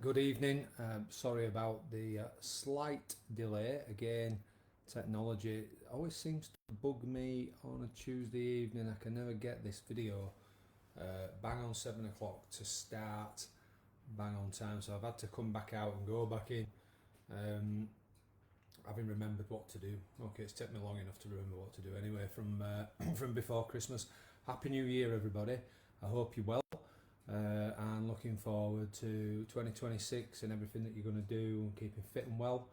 Good evening. Sorry about the slight delay. Again, technology always seems to bug me on a Tuesday evening. I can never get this video bang on 7 o'clock to start, bang on time. So I've had to come back out and go back in, having remembered what to do. Okay, it's taken me long enough to remember what to do anyway from from before Christmas. Happy New Year, everybody. I hope you're well. And looking forward to 2026 and everything that you're going to do and keeping fit and well.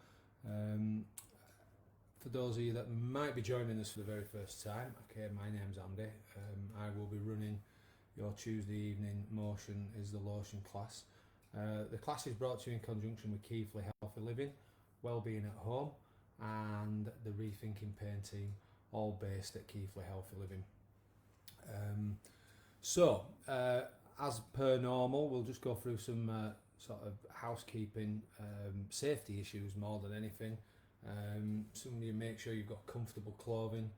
For those of you that might be joining us for the very first time, okay, my name's Andy. I will be running your Tuesday evening Motion is the Lotion class. The class is brought to you in conjunction with Keighley Healthy Living, Wellbeing at Home, and the Rethinking Pain team, all based at Keighley Healthy Living. As per normal, we'll just go through some sort of housekeeping safety issues more than anything. Some of you make sure you've got comfortable clothing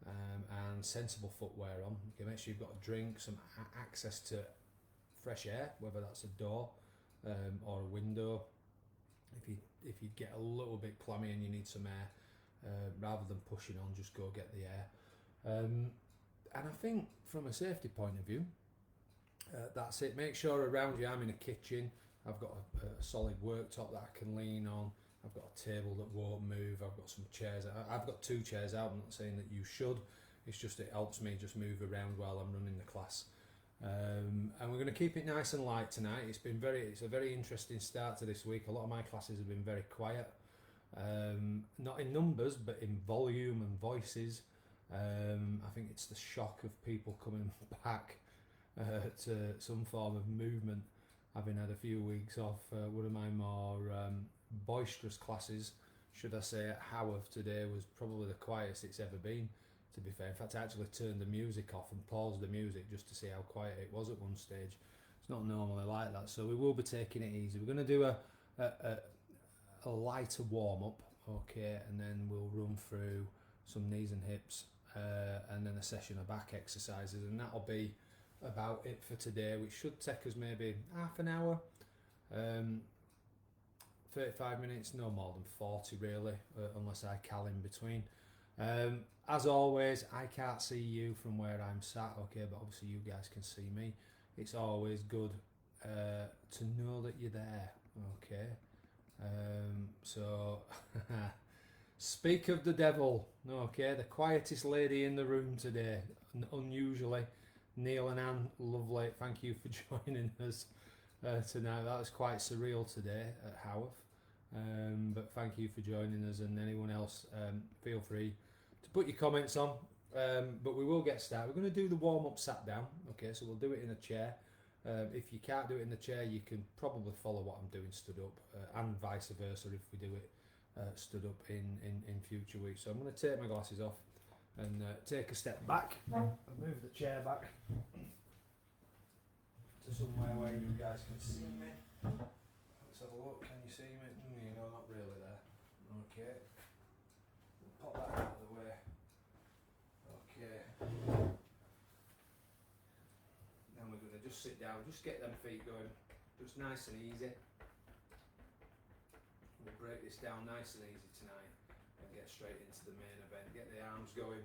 and sensible footwear on. You can make sure you've got a drink, some access to fresh air, whether that's a door or a window. If you get a little bit clammy and you need some air, rather than pushing on, just go get the air. And I think from a safety point of view, that's it. Make sure around you, I'm in a kitchen, I've got a solid worktop that I can lean on, I've got a table that won't move, I've got some chairs, I've got 2 chairs out. I'm not saying that you should, it's just it helps me just move around while I'm running the class. And we're going to keep it nice and light tonight. It's a very interesting start to this week. A lot of my classes have been very quiet, not in numbers but in volume and voices. I think it's the shock of people coming back to some form of movement, having had a few weeks off. One of my more boisterous classes, should I say, at Haworth today was probably the quietest it's ever been, to be fair. In fact, I actually turned the music off and paused the music just to see how quiet it was at one stage. It's not normally like that, so we will be taking it easy. We're going to do a lighter warm-up, okay, and then we'll run through some knees and hips, and then a session of back exercises, and that'll be about it for today, which should take us maybe half an hour, 35 minutes, no more than 40 really, unless I cal in between. As always, I can't see you from where I'm sat, okay, but obviously you guys can see me. It's always good to know that you're there, okay. So speak of the devil, okay, the quietest lady in the room today, unusually. Neil and Anne, lovely, thank you for joining us tonight. That was quite surreal today at Haworth, but thank you for joining us, and anyone else, feel free to put your comments on, but we will get started. We're going to do the warm-up sat down, okay, so we'll do it in a chair. If you can't do it in the chair, you can probably follow what I'm doing stood up, and vice versa if we do it stood up in future weeks. So I'm going to take my glasses off and take a step back and move the chair back to somewhere where you guys can see me. Let's have a look. Can you see me? You know, not really there. Okay. We'll pop that out of the way. Okay. Then we're going to just sit down, just get them feet going, just nice and easy. We'll break this down nice and easy tonight and get straight into the main event. Get the arms going,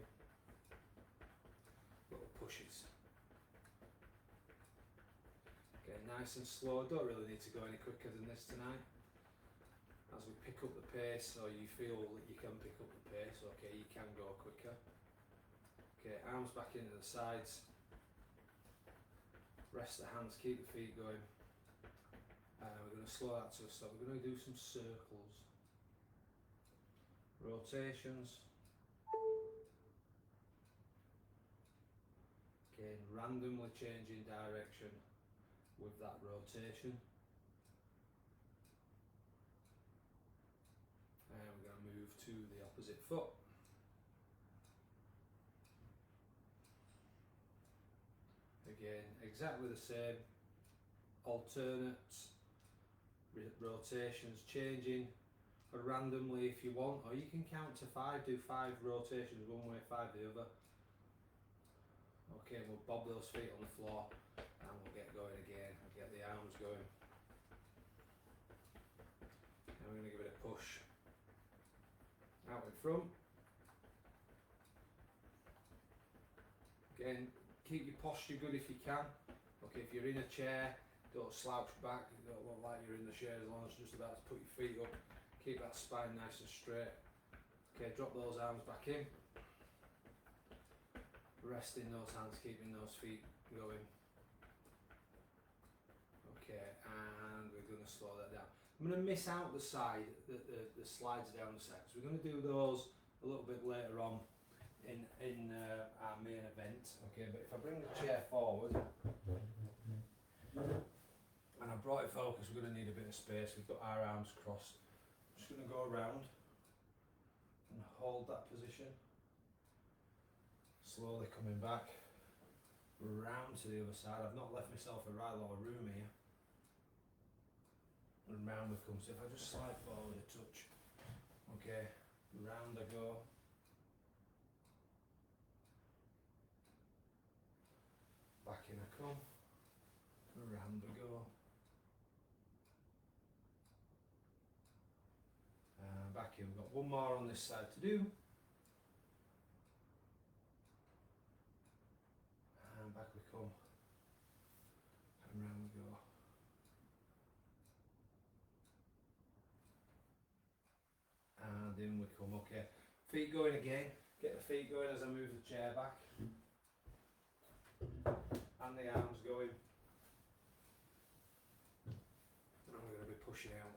little pushes. Okay, nice and slow. Don't really need to go any quicker than this tonight. As we pick up the pace, or you feel that you can pick up the pace, okay, you can go quicker. Okay, arms back into the sides. Rest the hands, keep the feet going. We're going to slow that to a stop. We're going to do some circles. Rotations. Again, randomly changing direction with that rotation. And we're going to move to the opposite foot. Again, exactly the same. Alternates, rotations changing randomly if you want, or you can count to 5, do 5 rotations one way, 5 the other. Okay, we'll bob those feet on the floor and we'll get going again. We'll get the arms going. push out in front. Again, keep your posture good if you can. Okay, if you're in a chair, don't slouch back, you don't look like you're in the chair as long as you're just about to put your feet up. Keep that spine nice and straight. Okay, drop those arms back in. Resting those hands, keeping those feet going. Okay, and we're going to slow that down. I'm going to miss out the side, the slides down the side. So we're going to do those a little bit later on in our main event. Okay, but if I bring the chair forward, and I brought it focus, we're going to need a bit of space. We've got our arms crossed. I'm just going to go around and hold that position. Slowly coming back, round to the other side. I've not left myself a right lot of room here. And round we come. So if I just slide forward a touch, okay, round I go. Back in I come, round I go. And back in. We've got one more on this side to do. And back we come. And round we go. And in we come. Okay, feet going again. Get the feet going as I move the chair back. And the arms going. And we're going to be pushing out.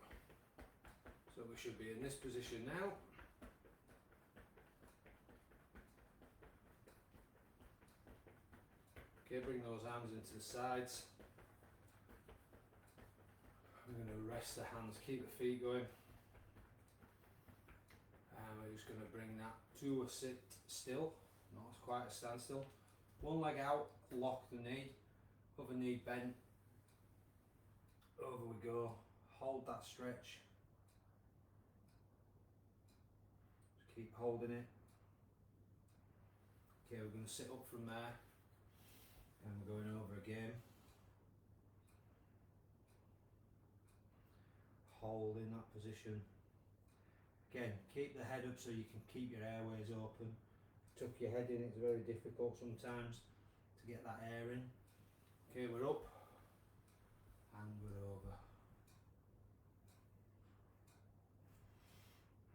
So we should be in this position now. Okay, bring those arms into the sides. I'm going to rest the hands, keep the feet going. And we're just going to bring that to a sit still, not quite a standstill. One leg out, lock the knee, other knee bent. Over we go, hold that stretch. Just keep holding it. Okay, we're going to sit up from there. And we're going over again. Hold in that position. Again, keep the head up so you can keep your airways open. Tuck your head in, it's very difficult sometimes to get that air in. Okay, we're up and we're over.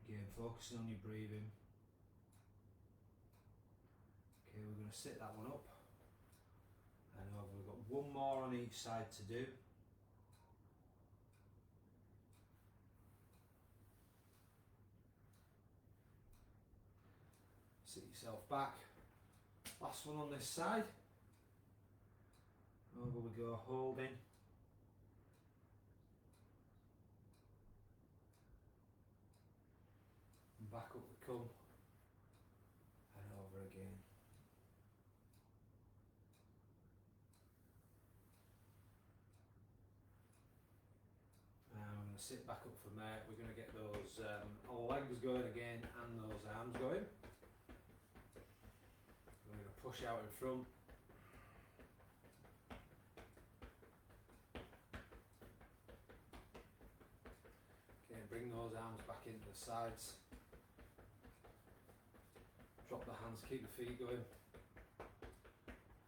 Again, focusing on your breathing. Okay, we're going to sit that one up. And over. We've got one more on each side to do. Sit yourself back. Last one on this side. Over we go, holding. And back up we come. And over again. I'm going to sit back up from there. We're going to get those legs going again and those arms going. We're going to push out in front. Okay, bring those arms back into the sides. Drop the hands, keep the feet going.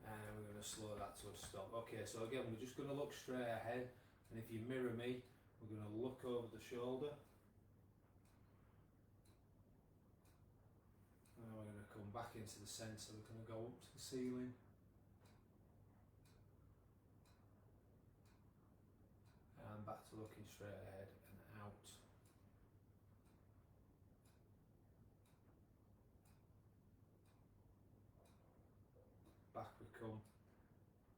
And we're going to slow that to a stop. Okay, so again, we're just going to look straight ahead. And if you mirror me, we're going to look over the shoulder. And we're going to come back into the centre. We're going to go up to the ceiling. And back to looking straight ahead and out. Back we come.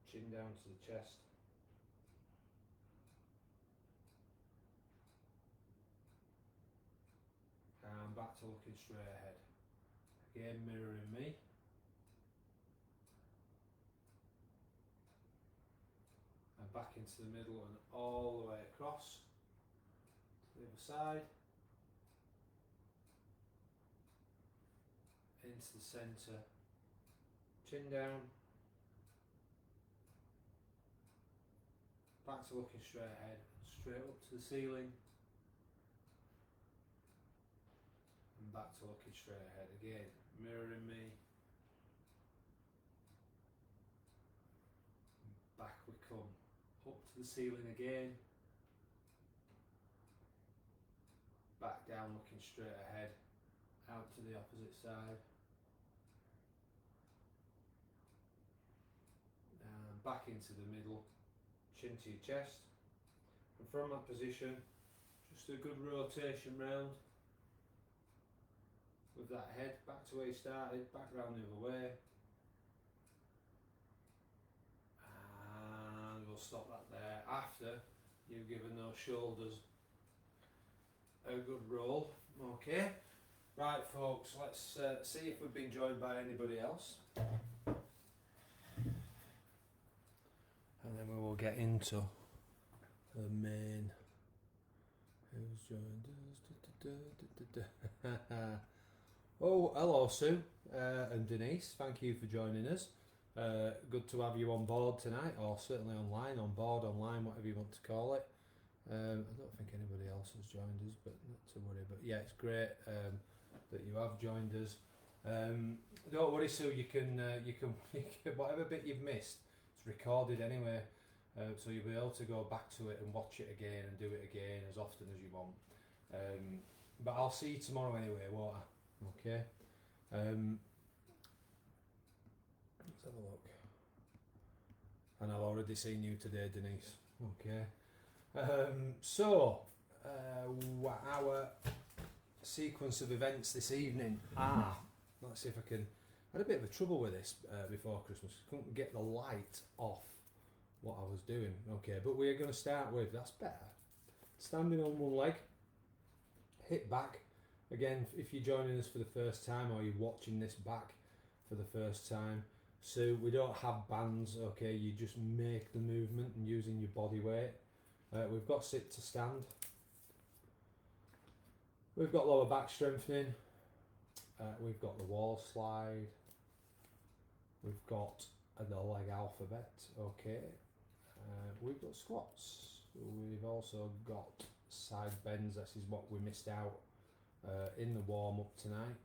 Chin down to the chest. And back to looking straight ahead. Again, mirroring me. And back into the middle and all the way across to the other side. Into the centre. Chin down. Back to looking straight ahead. Straight up to the ceiling. back to looking straight ahead again, mirroring me. Back we come, up to the ceiling again. Back down looking straight ahead, out to the opposite side. And back into the middle, chin to your chest. And from that position, just a good rotation round. With that head, back to where you started, back round the other way. And we'll stop that there after you've given those shoulders a good roll. Okay, right folks, let's see if we've been joined by anybody else, and then we will get into the main. Who's joined us? Oh, hello Sue and Denise, thank you for joining us. Good to have you on board tonight, or certainly online, on board, online, whatever you want to call it. I don't think anybody else has joined us, but not to worry. But yeah, it's great that you have joined us. Don't worry, Sue. You can whatever bit you've missed, it's recorded anyway, so you'll be able to go back to it and watch it again and do it again as often as you want. But I'll see you tomorrow anyway, won't I? Okay. Let's have a look. And I've already seen you today, Denise. Okay. So, our sequence of events this evening let's see if I can. I had a bit of a trouble with this before Christmas. Couldn't get the light off what I was doing. Okay, but we're going to start with, that's better, standing on one leg, hip back. Again, if you're joining us for the first time or you're watching this back for the first time, so we don't have bands, okay, you just make the movement and using your body weight. We've got sit to stand. We've got lower back strengthening. We've got the wall slide. We've got the leg alphabet, okay. We've got squats. We've also got side bends. This is what we missed out in the warm up tonight.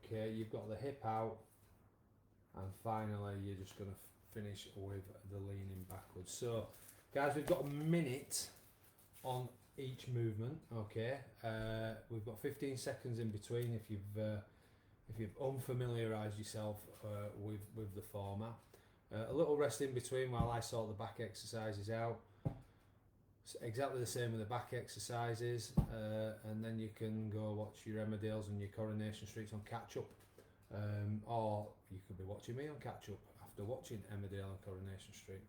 Okay, you've got the hip out. And finally, you're just going to finish with the leaning backwards. So, guys, we've got a minute on each movement. Okay, we've got 15 seconds in between if you've unfamiliarised yourself with the format. A little rest in between while I sort the back exercises out. It's exactly the same with the back exercises, and then you can go watch your Emmerdales and your Coronation Streets on catch up. Or you could be watching me on catch up after watching Emmerdale and Coronation Street.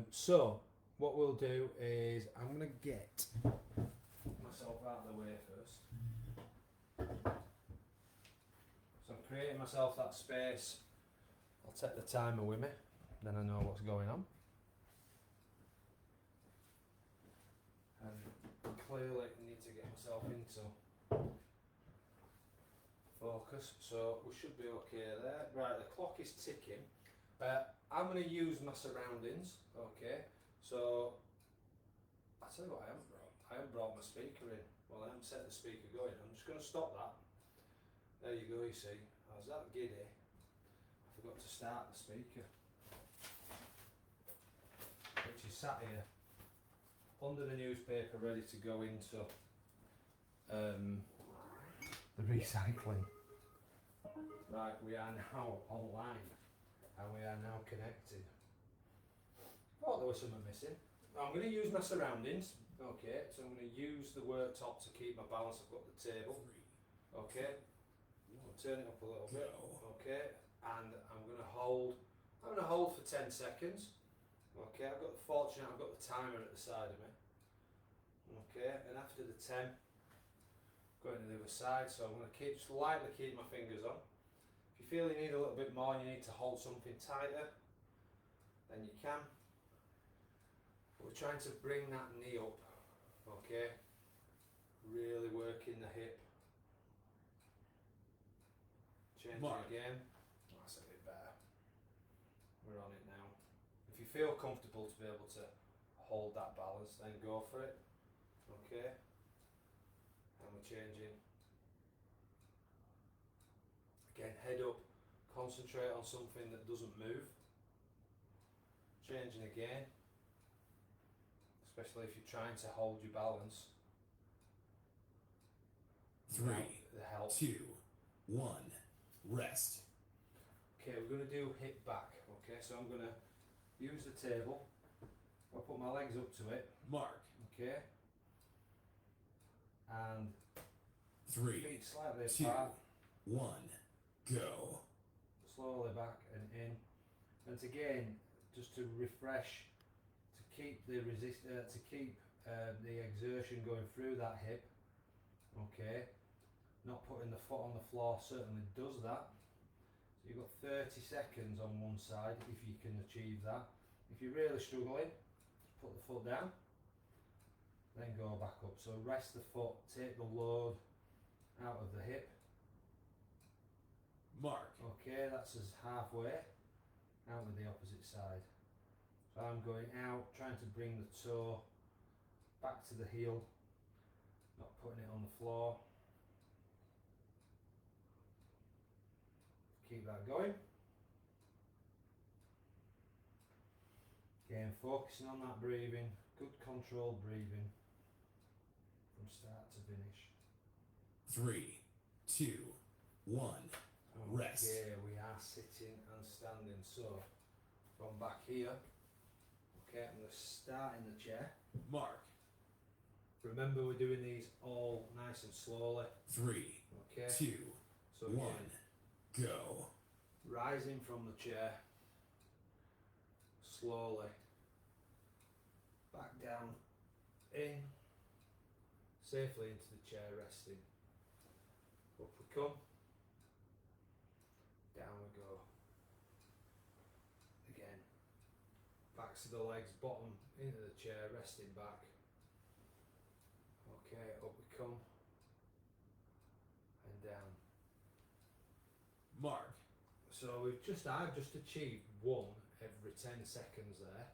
So what we'll do is I'm going to get myself out of the way first. So I'm creating myself that space. I'll take the timer with me, then I know what's going on. And clearly I need to get myself into focus, so we should be okay there. Right, the clock is ticking. I'm going to use my surroundings, okay, so I tell you what I haven't brought my speaker in. Well, I haven't set the speaker going. I'm just going to stop that. There you go, you see. I was that giddy, I forgot to start the speaker, which is sat here under the newspaper ready to go into the recycling. Right, we are now online and we are now connected. Thought there was something missing. I'm going to use my surroundings. Okay, so I'm going to use the worktop to keep my balance. I've got the table. Okay, I'll turn it up a little bit. Okay, and I'm going to hold. I'm going to hold for 10 seconds. Okay, I've got the timer at the side of me. Okay, and after the 10, going to the other side. So I'm going to just lightly keep my fingers on. If you feel you need a little bit more, you need to hold something tighter, then you can. But we're trying to bring that knee up. Okay, really working the hip. Change it again. That's a bit better. We're on it now. If you feel comfortable to be able to hold that balance, then go for it. Okay, and we're changing Again, head up, concentrate on something that doesn't move. Changing again, especially if you're trying to hold your balance. 3, The help. 2, 1, rest. Okay, we're going to do hip back. Okay, so I'm going to use the table. I'll put my legs up to it. Mark. Okay. And 3, feet slightly 2, apart. 1, go. Slowly back and in. And again, just to refresh, to keep the the exertion going through that hip. Okay. Not putting the foot on the floor certainly does that. So you've got 30 seconds on one side if you can achieve that. If you're really struggling, just put the foot down, then go back up. So rest the foot, take the load out of the hip. Mark. Okay, that's us halfway out with the opposite side. So I'm going out, trying to bring the toe back to the heel, not putting it on the floor. Keep that going. Again, focusing on that breathing, good controlled breathing from start to finish. 3, 2, 1, rest. Okay, we are sitting and standing. So from back here, okay, I'm going to start in the chair. Mark. Remember, we're doing these all nice and slowly. 3, Okay. 2, So 1, again, go. rising from the chair, slowly, back down, in, safely into the chair, resting. Up we come, down we go. Again, backs of the legs, bottom into the chair, resting back. Okay, up we come, and down. Mark. So I've just achieved one every 10 seconds there.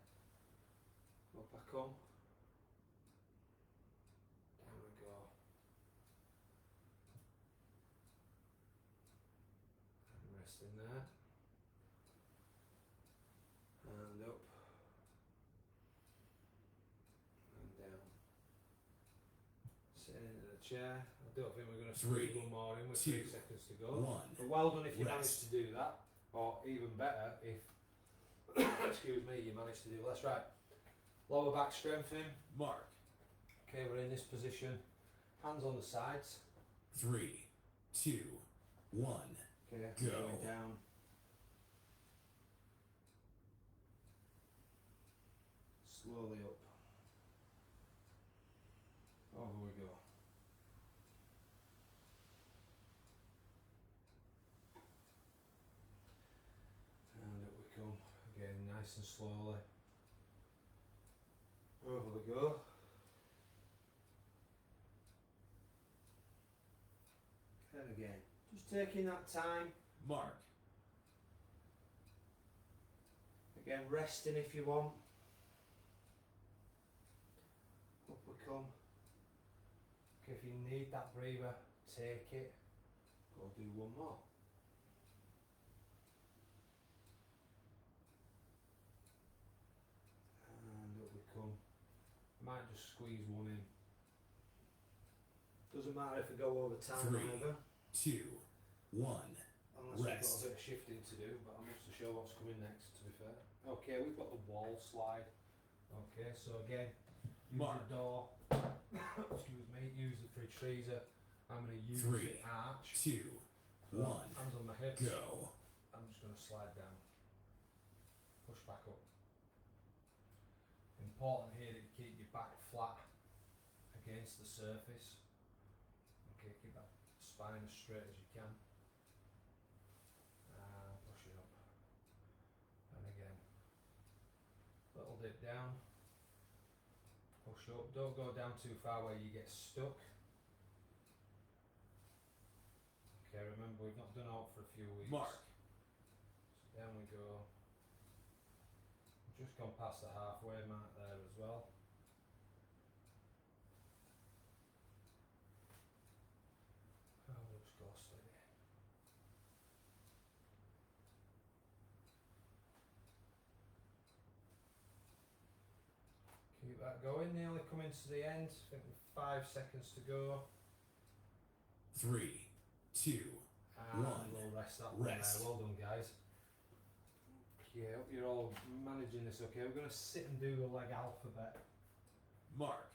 Up I come. Down we go. And resting there. And up. And down. Sitting into the chair. I don't think we're going to squeeze 3, one more in with 2, 3 seconds to go. 1. But well done if you Rest. managed to do that, or even better if, excuse me, you managed to do less. Right, lower back strengthening. Mark. Okay, we're in this position, hands on the sides. 3, 2, 1, Okay, Go. going down. Slowly up. Over we go. And up we come, again nice and slowly. Over we go. And again, just taking that time. Mark. Again, resting if you want. Up we come. Okay, if you need that breather, take it. Go do one more. And up we come. Might just squeeze one in. Doesn't matter if we go over time 3, either. 2, 1, Unless we've got rest. a bit of shifting to do, but I'm just to show what's coming next, to be fair. Okay, we've got the wall slide. Okay, so again, use Mark. the door. Excuse me, use the fridge freezer. I'm going to use 3, the arch. 2, 1, Hands on my hips. go. I'm just going to slide down. Push back up. Important here that you keep your back flat against the surface. Okay, keep that spine as straight as you can. Push it up. And again. Little dip down. Push up. Don't go down too far where you get stuck. Okay, remember we've not done out for a few weeks. Mark. So down we go. We've just gone past the halfway mark there as well. Oh, we'll just go steady. going, nearly coming to the end. I think 5 seconds to go. 3, 2, And 1. we'll rest that one there. Rest. Well done, guys. Okay, hope you're all managing this okay. We're going to sit and do the leg alphabet. Mark.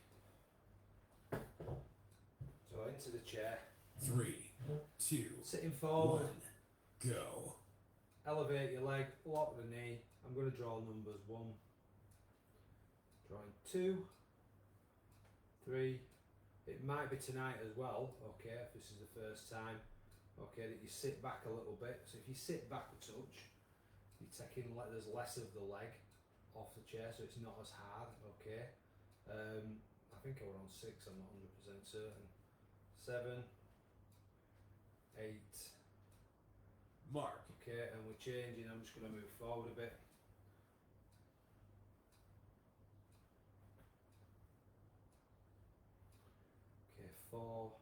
So into the chair. 3, 2, Sitting forward. 1. Go. Elevate your leg, lock the knee. I'm going to draw numbers 1. Drawing 2, 3. It might be tonight as well, okay, if this is the first time, okay, that you sit back a little bit. So if you sit back a touch, you're taking, there's less of the leg off the chair, so it's not as hard, okay. I think I was on 6, I'm not 100% certain. 7, 8. Mark. Okay, and we're changing, I'm just going to move forward a bit. Okay, 4,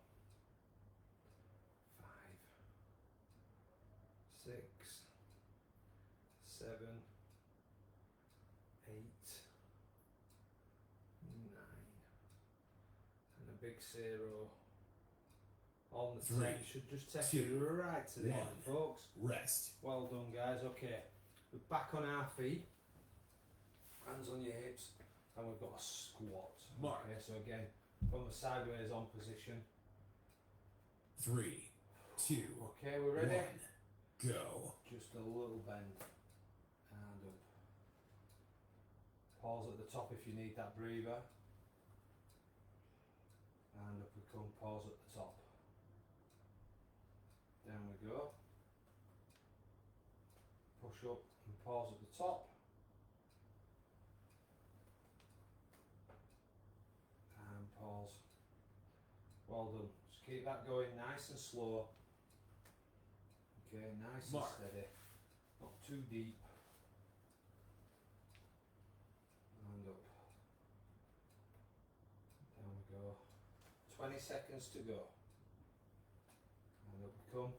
5, 6, 7, 8, 9, and a big 0 on the 10. Should just take 2, you right to the 1. end, folks. Rest. Well done, guys. Okay, we're back on our feet, hands on your hips, and we've got a squat. Mark. Okay, so again, from the sideways on position. 3, 2, Okay, we're ready. 1. Go. Just a little bend and up. Pause at the top if you need that breather. And up we come, pause at the top. Down we go. Push up and pause at the top. And pause. Well done. Just keep that going nice and slow. Okay, nice Mark. and steady. Not too deep. And up. Down we go. 20 seconds to go. And up we come.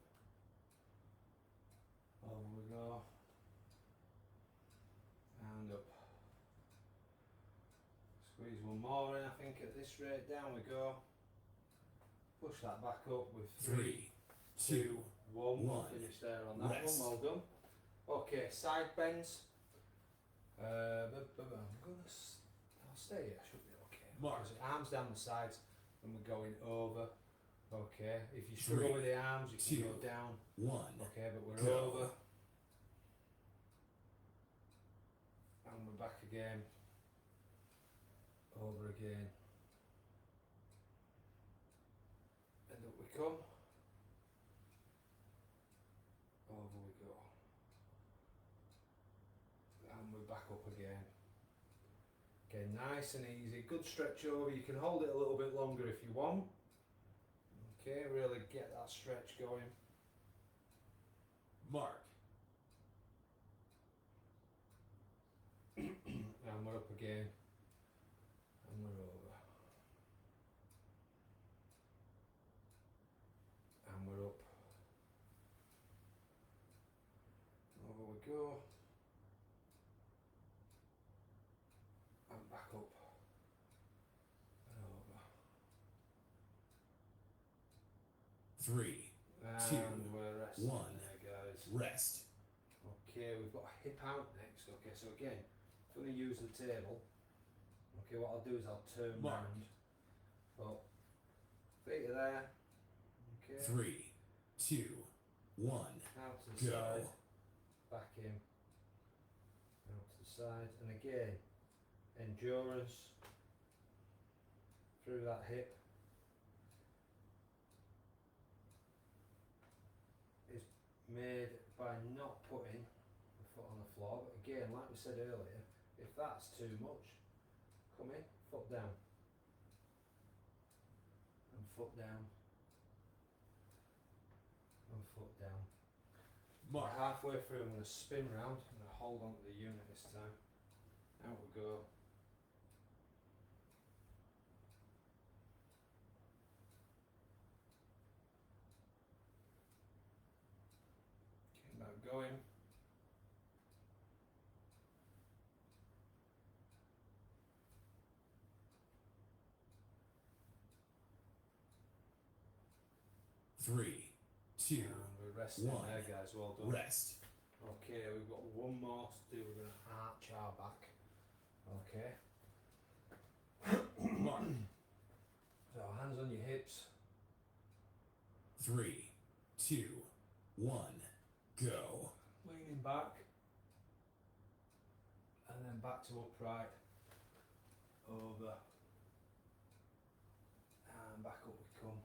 Over we go. And up. Squeeze one more in, I think, at this rate. Down we go. Push that back up with 3, 2, 1. 1. Finish there on that Rest. one. Well done. Okay, side bends. I'm gonna. I'll stay here. Should be okay. Mark. Arms down the sides, and we're going over. Okay. If you struggle 3, with the arms, you can 2, go down. 1. Okay, but we're Go. over. And we're back again. Over again. And up we come. Over we go. And we're back up again. Okay, nice and easy. Good stretch over. You can hold it a little bit longer if you want. Okay, really get that stretch going. Mark. And we're up again. And we're over. And we're up. Over we go. And back up. And over. 3, And 2, we're resting 1. there, guys. Rest. Okay, we've got a hip out next. Okay, so again, I'm going to use the table. Okay, what I'll do is I'll turn Mark. round. But feet are there. Okay. 3, 2, 1. Out to the Go. side. Back in. Out to the side. And again, endurance through that hip is made by not putting the foot on the floor. But again, like we said earlier, if that's too much, come in, foot down. And foot down. And foot down. Mark. Halfway through, I'm going to spin round. I'm going to hold on to the unit this time. Out we go. Keep that going. 3, 2, And we're resting one. there, guys. Well done. rest. Okay, we've got one more to do. We're going to arch our back. Okay. Mark. So hands on your hips. 3, 2, 1, go. Leaning back. And then back to upright. Over. And back up we come.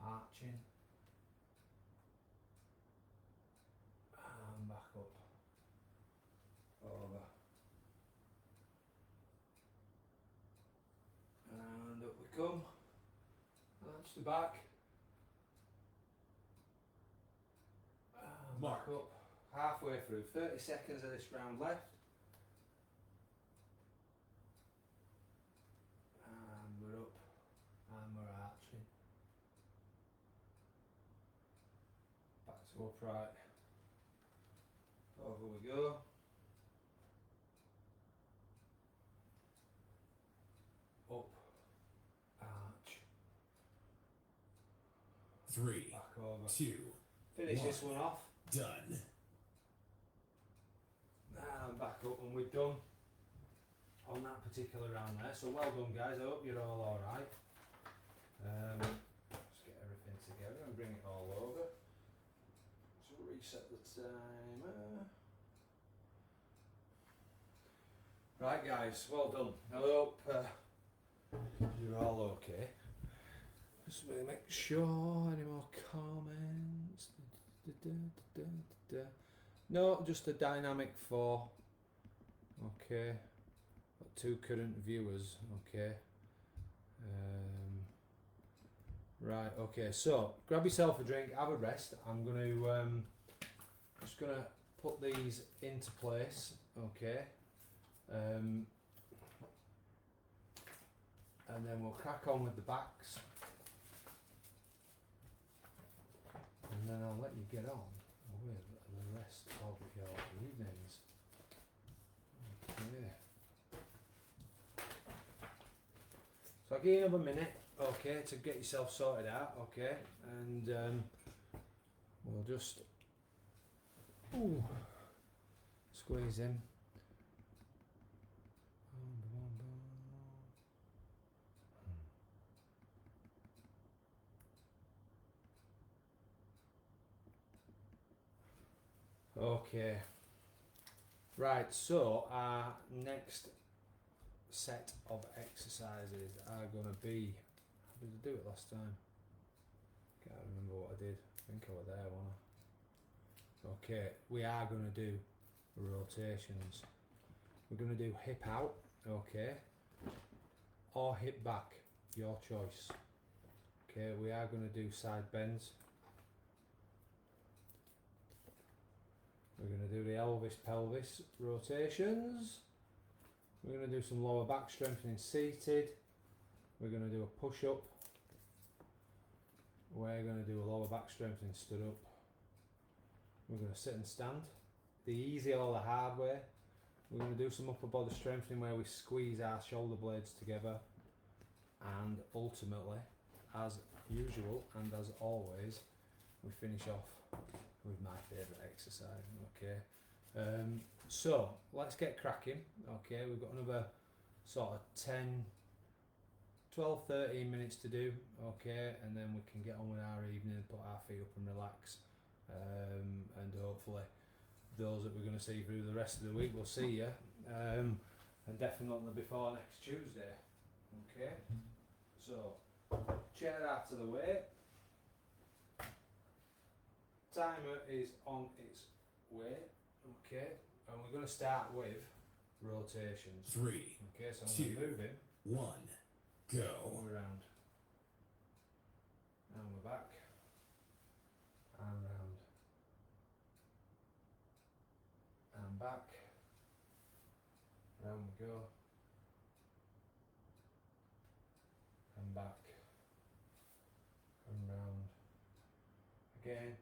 Arching. And back up. Over. And up we come. Arch the back. And Mark. back up. Halfway through. 30 seconds of this round left. And we're up. And we're arching. Back to upright. Over we go. Up. Arch. 3, Back over. 2, Finish one. this one off. done. And back up, and we're done on that particular round there. So well done, guys. I hope you're all alright. Let's get everything together and bring it all over. So reset the timer. Right, guys, well done. I hope you're all okay. Just really make sure. Any more comments? No, just a dynamic 4. Okay. Got 2 current viewers. Okay. Right. Okay. So grab yourself a drink. Have a rest. I'm gonna just gonna put these into place. Okay. And then we'll crack on with the backs. And then I'll let you get on with the rest of your evenings. Okay. So I'll give you another minute, okay, to get yourself sorted out, okay, and we'll just squeeze in. Okay, right, so our next set of exercises are going to be, how did I do it last time? Can't remember what I did. I think I was there, wasn't I? Okay, we are going to do rotations. We're going to do hip out, okay, or hip back, your choice. Okay, we are going to do side bends. We're going to do the Elvis pelvis rotations. We're going to do some lower back strengthening seated. We're going to do a push up. We're going to do a lower back strengthening stood up. We're going to sit and stand. The easy or the hard way. We're going to do some upper body strengthening where we squeeze our shoulder blades together. And ultimately, as usual and as always, we finish off with my favourite exercise. Okay, so let's get cracking. Okay, we've got another sort of 10, 12, 13 minutes to do. Okay, and then we can get on with our evening, put our feet up and relax, and hopefully those that we're going to see through the rest of the week, we'll see you, and definitely before next Tuesday. Okay, so chair out of the way. Timer is on its way. Okay, and we're going to start with rotations. 3, Okay, so I'm 2, going to move in, 1, go. all around, and we're back, and round, and back, round we go, and back, and round, again,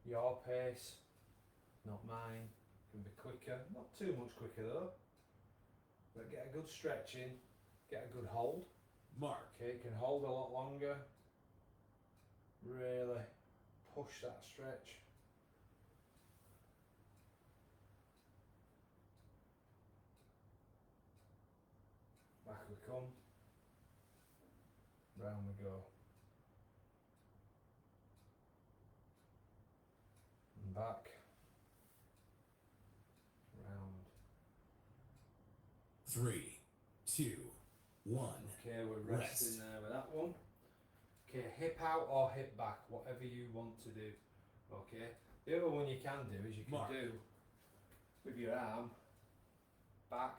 your pace, not mine, can be quicker, not too much quicker though, but get a good stretch in, get a good hold. Mark. Okay, you can hold a lot longer. Really push that stretch. Back we come. Round we go. And back. Round. 3, 2, 1. Okay, we're resting there with that one. Okay, hip out or hip back, whatever you want to do. Okay, the other one you can do is you can do with your arm back,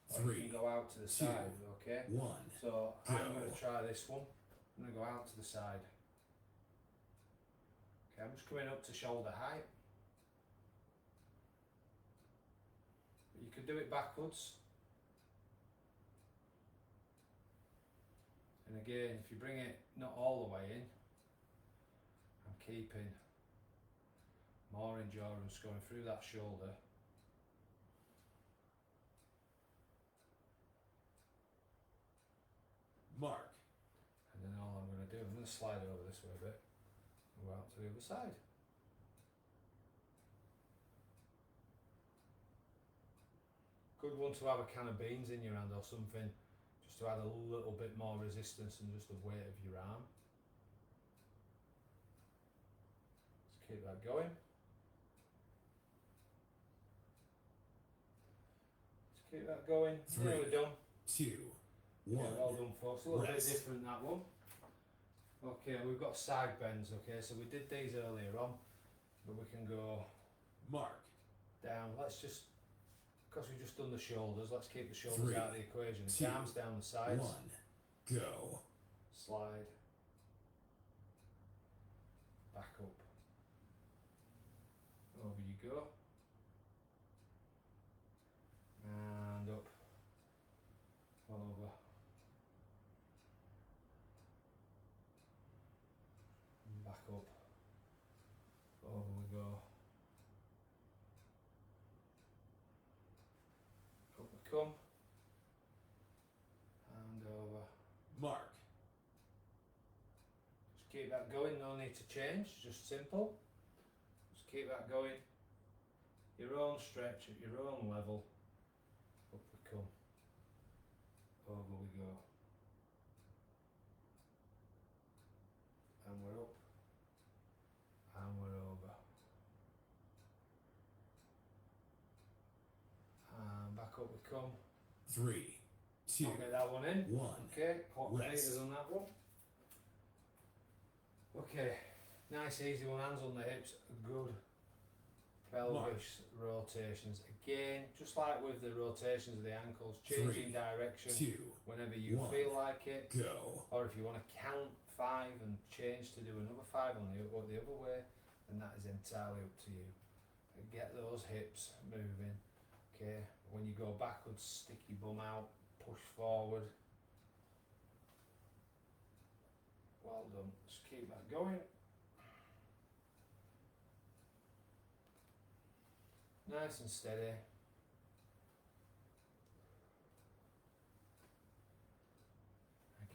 or you can go out to the side. Okay, 1. So I'm going to try this one. I'm going to go out to the side. Okay, I'm just coming up to shoulder height. But you could do it backwards. And again, if you bring it not all the way in, I'm keeping more endurance going through that shoulder. Mark. And then all I'm going to do, I'm going to slide over this way a bit and go out to the other side. Good one to have a can of beans in your hand or something, just to add a little bit more resistance and just the weight of your arm. Let's keep that going. Let's keep that going. 3, Nearly done. 2, 1. Okay, well done, folks. A little bit Rest. different, that one. Okay, we've got side bends. Okay, so we did these earlier on, but we can go Mark. down. Let's just, because we've just done the shoulders, let's keep the shoulders 3, out of the equation. 2, Arms down the sides. 1. Go. Slide. Back up. Over you go. And up. All over. And back up. Over we go. Up we come. And over. Mark. Just keep that going, no need to change, just simple. Just keep that going. Your own stretch at your own level. Up we come. Over we go. And we're up. And we're over. And back up we come. 3, 2, I'll get that one in. 1. Okay, hot Rest. meters on that one. Okay, nice easy one, hands on the hips, good pelvis rotations. Again, just like with the rotations of the ankles, changing 3, direction 2, whenever you 1. feel like it, Go. or if you want to count 5 and change to do another 5 on the other way, then that is entirely up to you. Get those hips moving. Okay, when you go backwards, stick your bum out, push forward. Well done. Just keep that going. Nice and steady.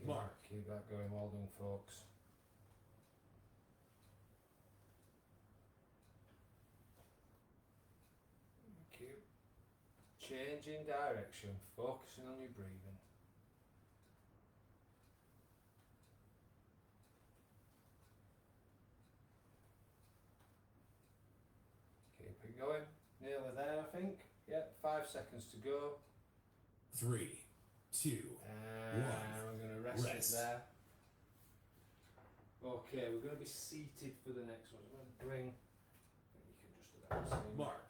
Mark. Keep that going. Well done, folks. Keep changing direction, focusing on your breathing. Keep it going. Nearly there, I think. Yeah, 5 seconds to go. 3, 2, And we're going to rest Rest. it there. Okay, we're going to be seated for the next one. I'm going to bring. I think you can just about see. Mark.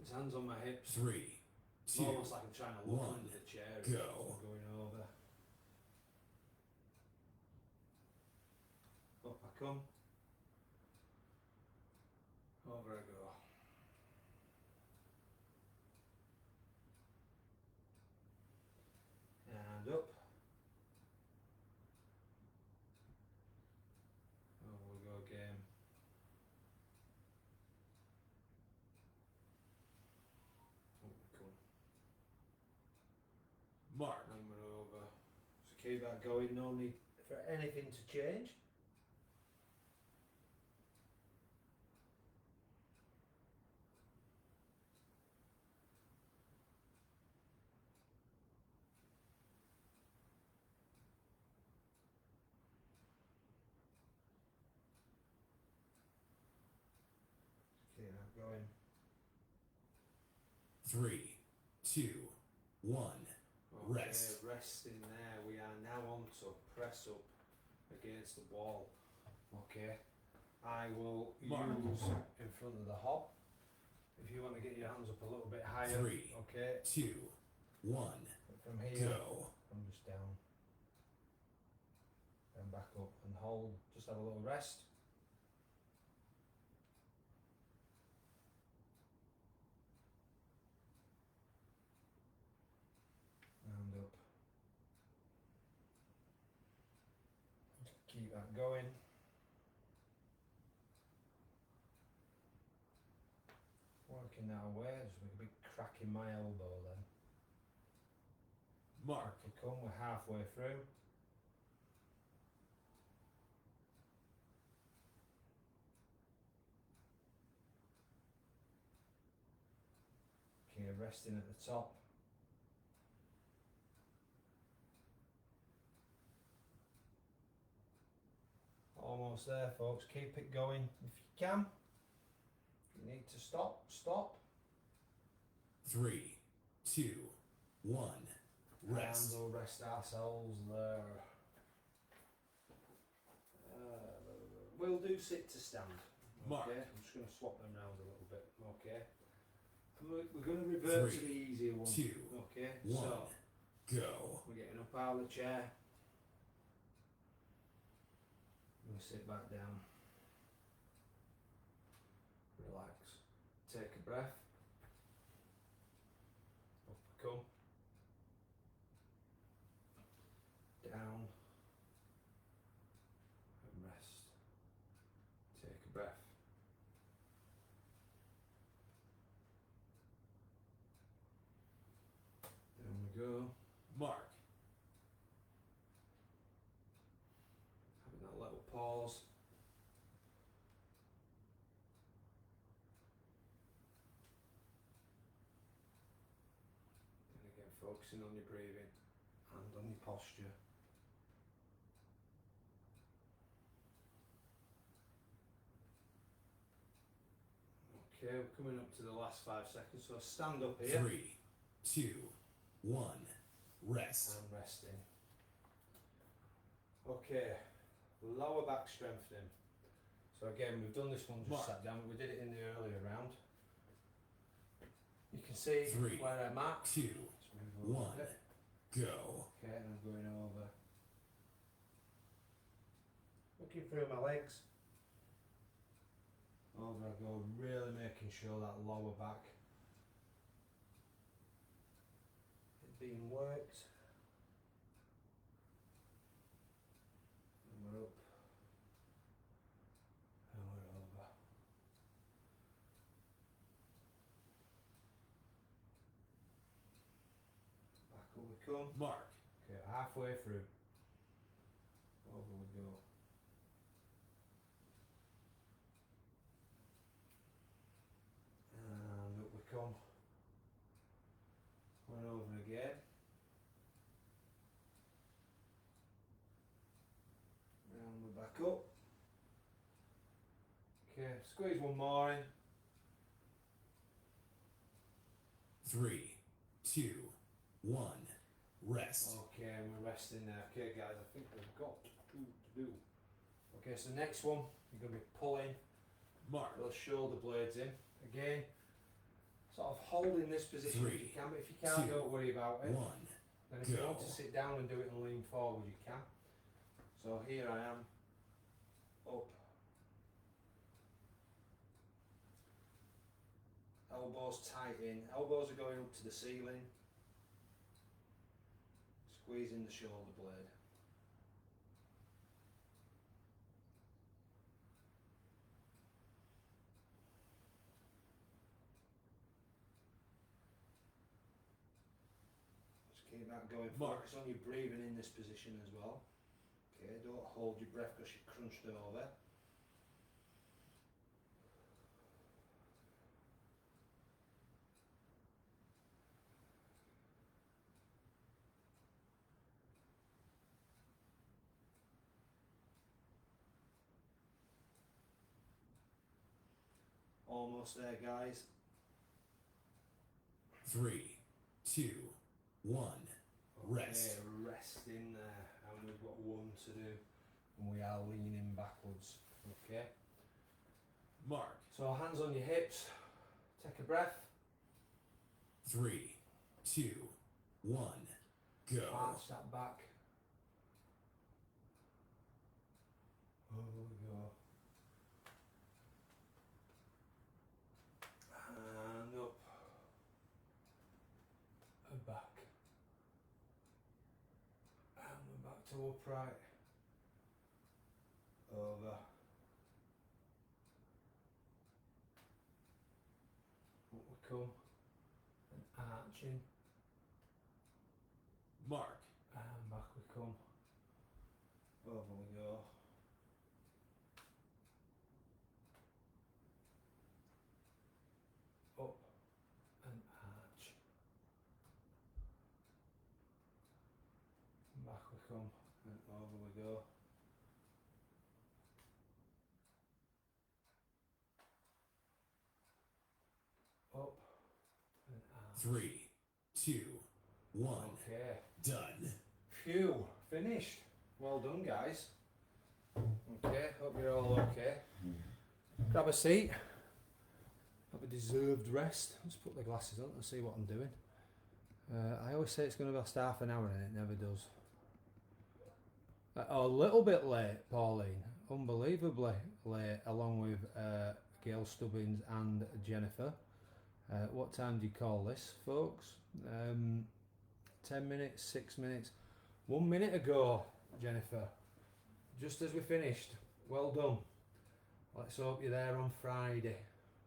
His hands on my hips. 3, It's 2, almost like I'm trying to look 1. under the chair. Go. Going over. Up I come. Over I go. And up. Over we go again. Up we come. Mark. And we're over. So keep that going, no need for anything to change. Keep that going. 3, 2, 1. Okay, Rest. resting there. We are now on to press up against the wall. Okay, I will Mark. use in front of the hob. If you want to get your hands up a little bit higher. 3, Okay, 2, 1. from here, Go. I'm just down. Then back up and hold. Just have a little rest. And up. Just keep that going. Working that away, just make a big crack in my elbow then. Mark. To come, we're halfway through. Okay, resting at the top. Almost there, folks. Keep it going if you can. If you need to stop, stop. 3, 2, 1. Rest. And we'll rest ourselves there. We'll do sit to stand. Mark. Okay, I'm just going to swap them round a little bit. Okay. And we're going to revert to 3, the easier one. 2, Okay, 1. so Go. we're getting up out of the chair. I'm going to sit back down. Relax. Take a breath. Up we come. Down. And rest. Take a breath. Down we go. Mark. Having that little pause. And again, focusing on your breathing and on your posture. Okay, we're coming up to the last 5 seconds, so stand up here. 3, 2, 1. Rest. And resting. Okay, lower back strengthening. So again, we've done this one just Mark. sat down, but we did it in the earlier round. You can see 3, where I'm at. 2, Let's move over 1. a bit. Go. Okay, and I'm going over. Looking through my legs. Over I go, really making sure that lower back is being worked. And we're up. And we're over. Back up we come. Mark. Okay, halfway through. Over we go. And up we come. Going over again. And we're back up. Okay, squeeze one more in. 3, 2, 1. Rest. Okay, and we're resting there. Okay guys, I think we've got two to do. Okay, so next one, you're going to be pulling Mark. those shoulder blades in. Again, sort of holding this position if 3, you can, but if you can't, 2, don't worry about it. 1. Then if you Go. want to sit down and do it and lean forward, you can. So here I am, up. Elbows tight in, elbows are going up to the ceiling. Squeezing the shoulder blade. Just keep that going. Mark. Focus on your breathing in this position as well. Okay, hold your breath because you're crunched over. Almost there, guys. 3, 2, 1. Rest. Okay, rest in there, and we've got one to do, and we are leaning backwards. Okay. Mark. So hands on your hips. Take a breath. 3, 2, 1. Go. Arch that back. Over we go. And up. And back. And we're back to upright. Over. Up we come. And arching. Mark. And back we come. Over we go. Up and arch. Back we come and over we go. Up and arch. 3, 2, 1. Okay. Done. Phew, finished. Well done, guys. Okay, hope you're all okay. Grab a seat. Have a deserved rest. Let's put the glasses on and see what I'm doing. I always say it's going to last half an hour and it never does. A little bit late, Pauline. Unbelievably late, along with Gail Stubbins and Jennifer. What time do you call this, folks? 10 minutes, 6 minutes. 1 minute ago, Jennifer. Just as we finished. Well done. Let's hope you're there on Friday.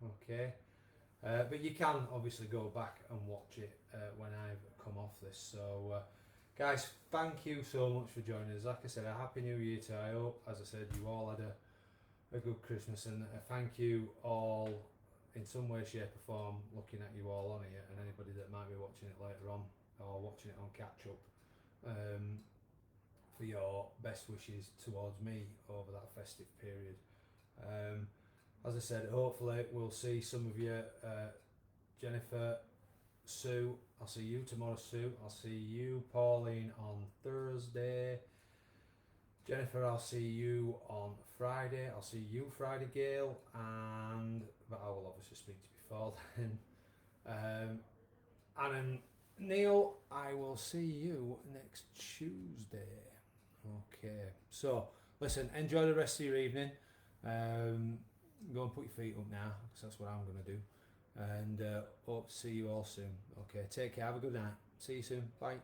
Okay. But you can obviously go back and watch it when I've come off this. So, guys, thank you so much for joining us. Like I said, a Happy New Year to you. I hope, as I said, you all had a good Christmas. And thank you all in some way, shape or form, looking at you all on here, and anybody that might be watching it later on or watching it on catch up, for your best wishes towards me over that festive period. As I said, hopefully we'll see some of you. Jennifer, Sue, I'll see you tomorrow, Sue. I'll see you, Pauline, on Thursday. Jennifer, I'll see you on Friday. I'll see you Friday, Gail, but I will obviously speak to you before then. And Neil, I will see you next Tuesday. Okay, so listen, enjoy the rest of your evening. Go and put your feet up now, because that's what I'm going to do. And hope to see you all soon. Okay, take care, have a good night. See you soon. Bye.